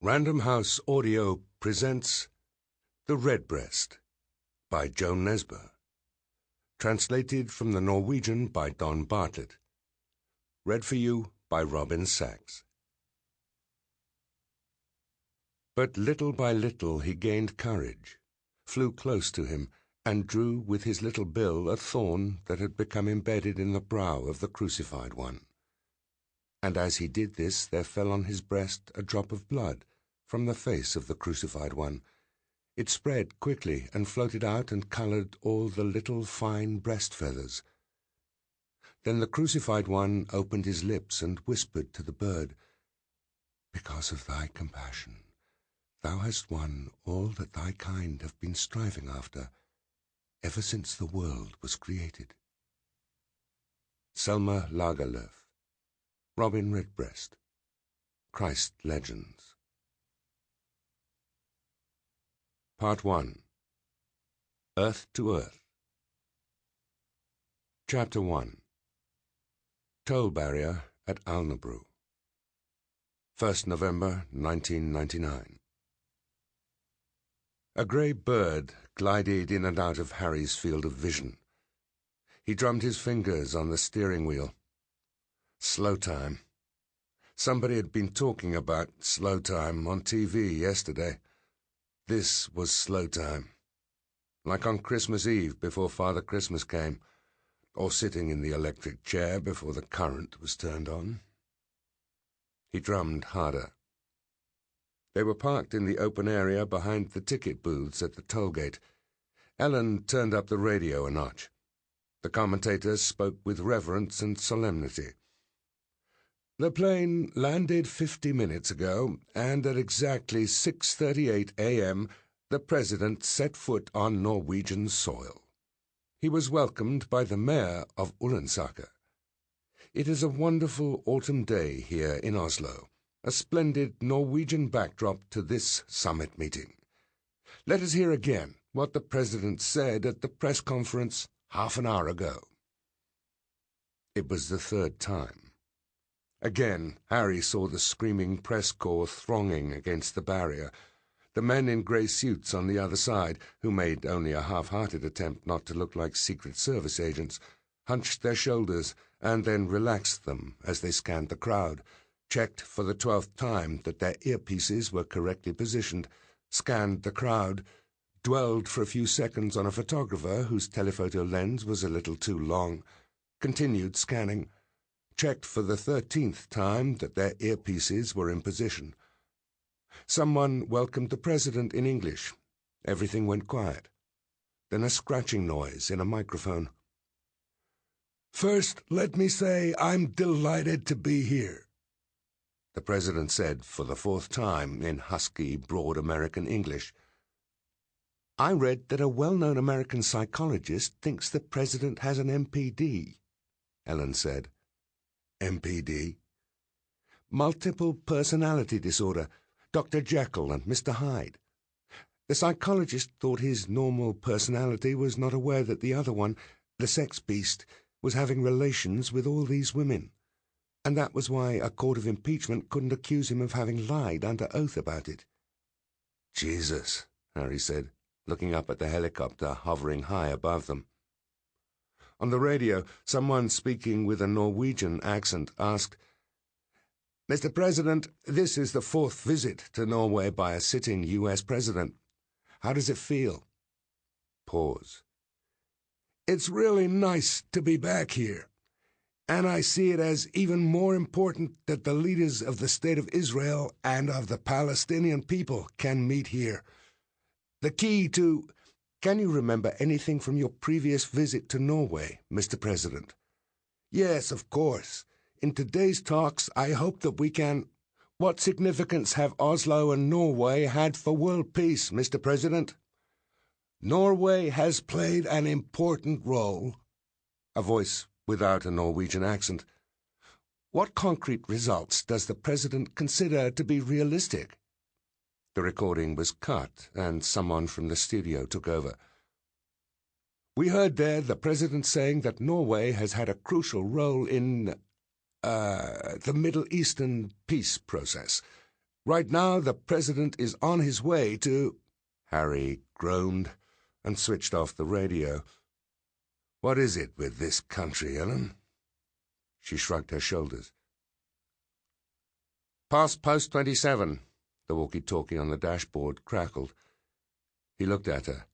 Random House Audio presents The Redbreast by Joan Nesbo. Translated from the Norwegian by Don Bartlett. Read for you by Robin Sachs. But little by little he gained courage, flew close to him, and drew with his little bill a thorn that had become embedded in the brow of the crucified one. And as he did this, there fell on his breast a drop of blood from the face of the crucified one. It spread quickly and floated out and coloured all the little fine breast feathers. Then the crucified one opened his lips and whispered to the bird, "Because of thy compassion, thou hast won all that thy kind have been striving after, ever since the world was created." Selma Lagerlöf, Robin Redbreast, Christ Legends. Part 1. Earth to Earth. Chapter 1. Toll Barrier at Alnabru. 1st November 1999. A grey bird glided in and out of Harry's field of vision. He drummed his fingers on the steering wheel. Slow time. Somebody had been talking about slow time on TV yesterday. This was slow time. Like on Christmas Eve before Father Christmas came, or sitting in the electric chair before the current was turned on. He drummed harder. They were parked in the open area behind the ticket booths at the toll gate. Ellen turned up the radio a notch. The commentator spoke with reverence and solemnity. "The plane landed 50 minutes ago, and at exactly 6:38 a.m. the President set foot on Norwegian soil. He was welcomed by the mayor of Ullensaker. It is a wonderful autumn day here in Oslo, a splendid Norwegian backdrop to this summit meeting. Let us hear again what the President said at the press conference half an hour ago." It was the third time. Again, Harry saw the screaming press corps thronging against the barrier. The men in grey suits on the other side, who made only a half-hearted attempt not to look like Secret Service agents, hunched their shoulders and then relaxed them as they scanned the crowd, checked for the 12th time that their earpieces were correctly positioned, scanned the crowd, dwelled for a few seconds on a photographer whose telephoto lens was a little too long, continued scanning, checked for the 13th time that their earpieces were in position. Someone welcomed the President in English. Everything went quiet. Then a scratching noise in a microphone. "First, let me say I'm delighted to be here," the President said for the 4th time in husky, broad American English. "I read that a well-known American psychologist thinks the President has an MPD, Ellen said. MPD? Multiple personality disorder, Dr. Jekyll and Mr. Hyde. The psychologist thought his normal personality was not aware that the other one, the sex beast, was having relations with all these women, and that was why a court of impeachment couldn't accuse him of having lied under oath about it." "Jesus," Harry said, looking up at the helicopter hovering high above them. On the radio, someone speaking with a Norwegian accent asked, "Mr. President, this is the 4th visit to Norway by a sitting U.S. president. How does it feel?" Pause. "It's really nice to be back here, and I see it as even more important that the leaders of the State of Israel and of the Palestinian people can meet here. The key to—" "Can you remember anything from your previous visit to Norway, Mr. President?" "Yes, of course. In today's talks, I hope that we can—" "What significance have Oslo and Norway had for world peace, Mr. President?" "Norway has played an important role." A voice without a Norwegian accent. "What concrete results does the President consider to be realistic?" The recording was cut, and someone from the studio took over. "We heard there the President saying that Norway has had a crucial role in the Middle Eastern peace process. Right now the President is on his way to—" Harry groaned and switched off the radio. "What is it with this country, Ellen?" She shrugged her shoulders. "Past post 27, the walkie-talkie on the dashboard crackled. He looked at her.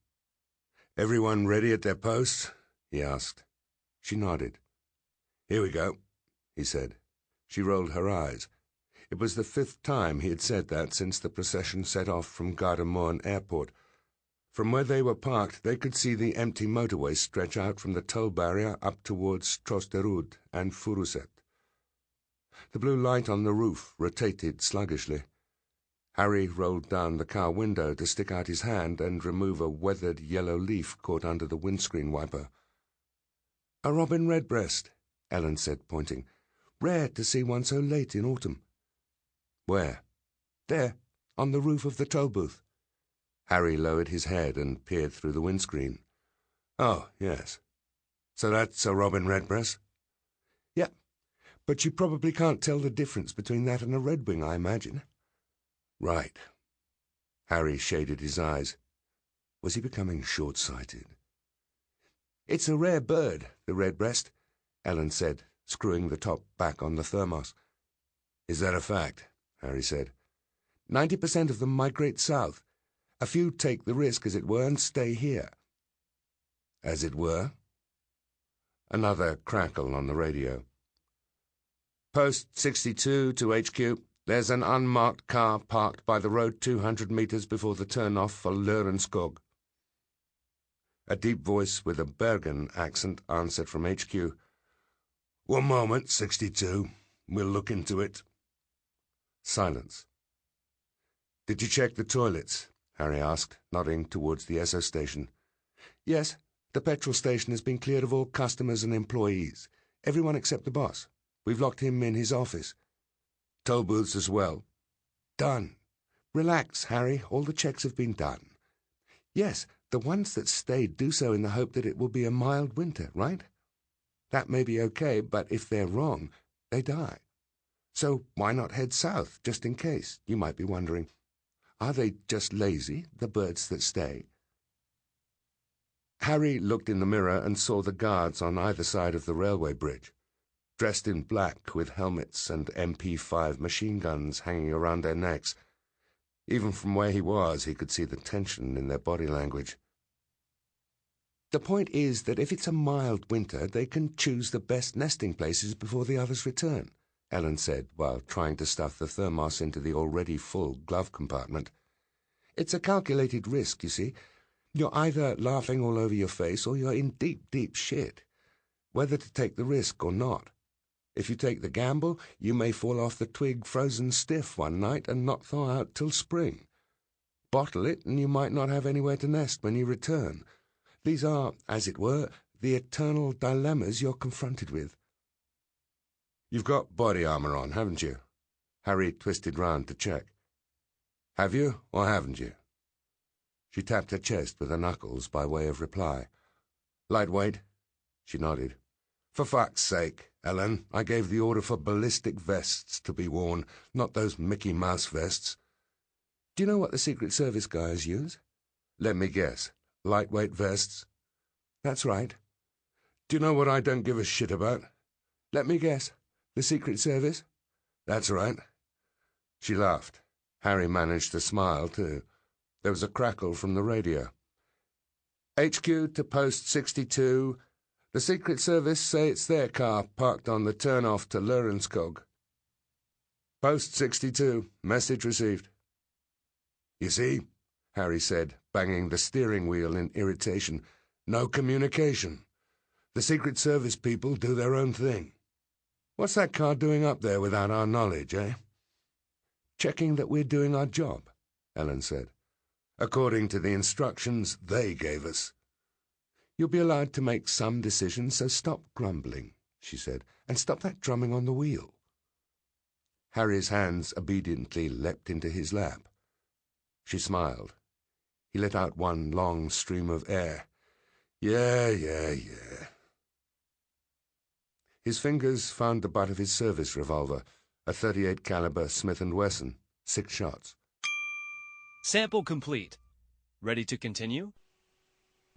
"Everyone ready at their posts?" he asked. She nodded. "Here we go," he said. She rolled her eyes. It was the 5th time he had said that since the procession set off from Gardermoen Airport. From where they were parked, they could see the empty motorway stretch out from the toll barrier up towards Trosterud and Furuset. The blue light on the roof rotated sluggishly. Harry rolled down the car window to stick out his hand and remove a weathered yellow leaf caught under the windscreen wiper. "A robin redbreast," Ellen said, pointing. "Rare to see one so late in autumn." "Where?" "There, on the roof of the toll booth." Harry lowered his head and peered through the windscreen. "Oh, yes. So that's a robin redbreast?" "Yep, but you probably can't tell the difference between that and a redwing, I imagine." "Right." Harry shaded his eyes. Was he becoming short-sighted? "It's a rare bird, the redbreast," Ellen said, screwing the top back on the thermos. "Is that a fact?" Harry said. 90% of them migrate south. A few take the risk, as it were, and stay here." "As it were?" Another crackle on the radio. "Post 62 to HQ. There's an unmarked car parked by the road 200 meters before the turn-off for Lørenskog." A deep voice with a Bergen accent answered from HQ. "One moment, 62. We'll look into it." Silence. "Did you check the toilets?" Harry asked, nodding towards the Esso station. "Yes, the petrol station has been cleared of all customers and employees. Everyone except the boss. We've locked him in his office." "Toll booths as well?" "Done. Relax, Harry. All the checks have been done. Yes, the ones that stayed do so in the hope that it will be a mild winter, right? That may be okay, but if they're wrong, they die. So why not head south, just in case, you might be wondering. Are they just lazy, the birds that stay?" Harry looked in the mirror and saw the guards on either side of the railway bridge, dressed in black with helmets and MP5 machine guns hanging around their necks. Even from where he was, he could see the tension in their body language. "The point is that if it's a mild winter, they can choose the best nesting places before the others return," Ellen said, while trying to stuff the thermos into the already full glove compartment. "It's a calculated risk, you see. You're either laughing all over your face or you're in deep, deep shit. Whether to take the risk or not. If you take the gamble, you may fall off the twig frozen stiff one night and not thaw out till spring. Bottle it, and you might not have anywhere to nest when you return. These are, as it were, the eternal dilemmas you're confronted with." "You've got body armor on, haven't you?" Harry twisted round to check. "Have you, or haven't you?" She tapped her chest with her knuckles by way of reply. "Lightweight?" She nodded. "For fuck's sake, Ellen, I gave the order for ballistic vests to be worn, not those Mickey Mouse vests." "Do you know what the Secret Service guys use?" "Let me guess. Lightweight vests?" "That's right." "Do you know what I don't give a shit about?" "Let me guess. The Secret Service?" "That's right." She laughed. Harry managed to smile, too. There was a crackle from the radio. "HQ to post 62. The Secret Service say it's their car parked on the turn-off to Lørenskog." "Post 62. Message received." "You see," Harry said, banging the steering wheel in irritation. "No communication. The Secret Service people do their own thing. What's that car doing up there without our knowledge, eh?" "Checking that we're doing our job," Ellen said. "According to the instructions they gave us." "You'll be allowed to make some decisions, so stop grumbling," she said, "and stop that drumming on the wheel." Harry's hands obediently leapt into his lap. She smiled. He let out one long stream of air. Yeah. His fingers found the butt of his service revolver, a .38 caliber Smith & Wesson. 6 shots. Sample complete. Ready to continue?